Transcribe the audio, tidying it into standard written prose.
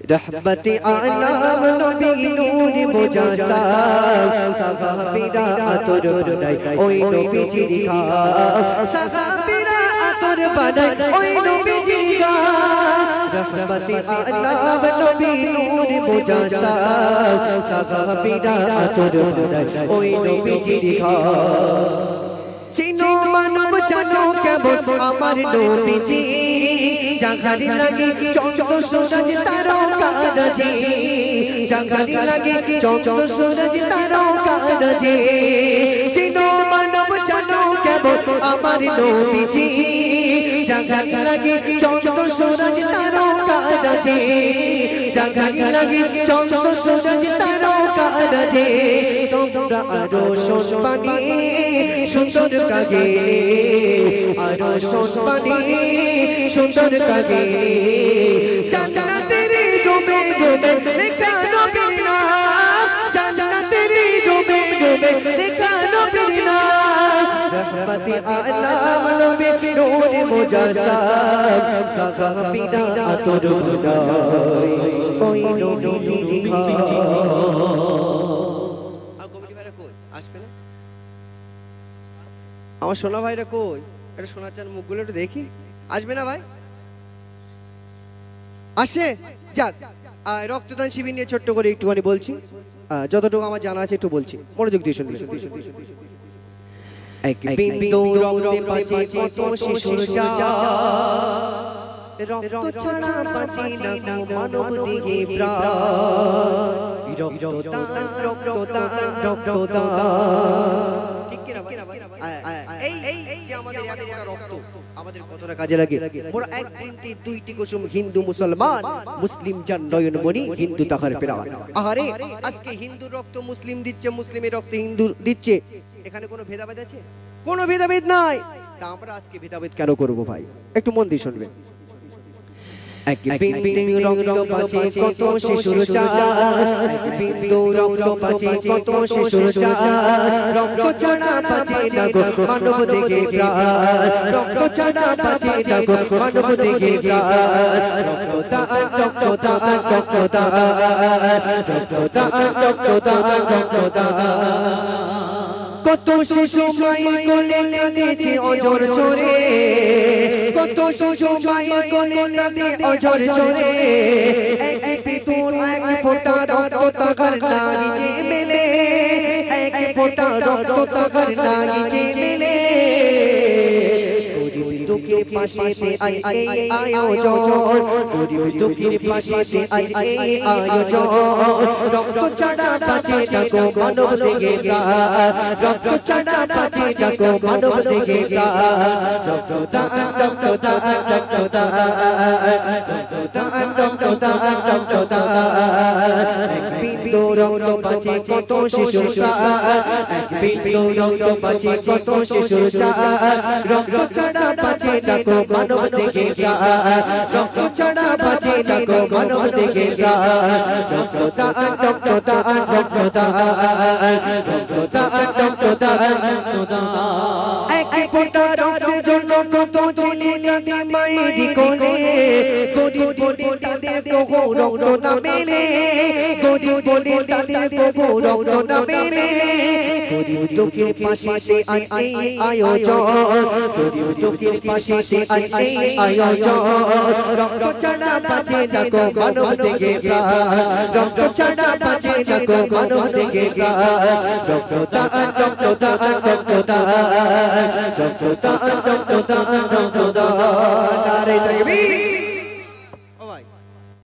रहमते आलम नबी नूर मुजस्सम साहाबीरा आतর বানাই ওই নবীজির গান সাহাবীরা আতর বানাই ওই নবীজির গান रहमते आलम नबी नूर मुजस्सम साहाबीरा आतর বানাই ওই নবীজির গান চিনো মানব জানো কেমন আমার নবীজি জাগারি লাগে চন্দ্র সূরজ তারকারাজি জাগারি লাগে চন্দ্র সূরজ তারকারাজি চিনো মানব জানো কেমন আমার নবীজি জাগারি লাগে চন্দ্র সূরজ তারকারাজি জাগারি লাগে চন্দ্র সূরজ তারকারাজি তোমরা আরো শুনবানি সুন্দর কাহিনী আরো শুনবানি সুন্দর কাহিনী জান্নাতের ডুবে ডুবে লেখা নবীর নাম জান্নাতের ডুবে ডুবে লেখা নবীর নাম रहमते आलम नबी नूर मुजस्सम साहाबीরা আতর বানাই ওই নবীজির গান কমিটি ভাইরা কই আসবে না আমার সোনা ভাইরা কই এটা সোনার চাঁদ মুখগুলো একটু দেখি আসবে না ভাই আসে যাক রক্তদান শিবির নিয়ে ছোট্ট করে একটুখানি বলছি যতটুকু আমার জানা আছে একটু বলছি মনোযোগ দিয়ে শুনবেন এক বিন্দু রক্তে বাঁচে কত শিশুর জান রক্ত ছাড়া বাঁচে না গো মানব দেহে প্রাণ রক্তদান রক্তদান রক্তদান ঠিক কি না ভাই এই যে আমাদের এত বড় রক্ত আমাদের কতটা কাজে লাগে মোরা এক বৃন্তে দুইটি কুসুম হিন্দু মুসলমান মুসলিম যার নয়নমণি হিন্দু তাহার প্রাণ আহারে আজকে হিন্দু রক্ত মুসলিম দিচ্ছে মুসলিমের রক্ত হিন্দু দিচ্ছে এখানে কোনো ভেদাভেদ আছে কোনো ভেদাভেদ নাই তা আমরা আজকে ভেদাভেদ কেন করব ভাই একটু মন দিয়ে শুনবেন এক বিন্দু রক্ত বাঁচে কত শিশুর জান এক বিন্দু রক্ত বাঁচে কত শিশুর জান রক্ত ছাড়া বাঁচে না গো মানব দেহে প্রাণ রক্ত ছাড়া বাঁচে না গো মানব দেহে প্রাণ রক্তদান রক্তদান রক্তদান রক্তদান রক্তদান রক্তদান কত শিশু মায়ের কোলে কাঁদেছে অঝর ঝরে কত শিশু মায়ের কোলে কাঁদে অঝর ঝরে এক পিতুর এক ফোঁটা রক্ত তাহার নারী যে মেলে এক ফোঁটা রক্ত তাহার নারী যে মেলে গরিব দুঃখীর পাশেতে আজ এই আয়োজন গরিব দুঃখীর পাশেতে আজ এই আয়োজন রক্ত ছাড়া বাঁচে না গো মানব দেহে প্রাণ রক্ত ছাড়া বাঁচে না গো মানব দেহে প্রাণ রক্তদান রক্তদান রক্তদান রক্তদান রক্তদান রক্তদান এক বিন্দু রক্ত বাঁচে কত শিশুর প্রাণ এক বিন্দু রক্ত বাঁচে কত শিশুর প্রাণ রক্ত ছাড়া বাঁচে না গো মানব দেহে প্রাণ রক্ত ছাড়া বাঁচে না গো মানব দেহে প্রাণ রক্তদান রক্তদান রক্তদান রক্তদান রক্তদান রক্তদান এক ফোঁটা রক্তের জন্য কত ছেলে কাঁদে মায়ের কোলে গরিব বলে তাদের কবু রক্ত না মেলে গরিব বলে তাদের কবু রক্ত না মেলে গরিব দুঃখীর পাশে আজ এই আয়োজন গরিব দুঃখীর পাশে আজ এই আয়োজন রক্ত ছাড়া বাঁচে না গো মানব দেহে প্রাণ রক্ত ছাড়া বাঁচে না গো মানব দেহে প্রাণ রক্তদান রক্তদান রক্তদান রক্তদান রক্তদান রক্তদান নারে তাকবীর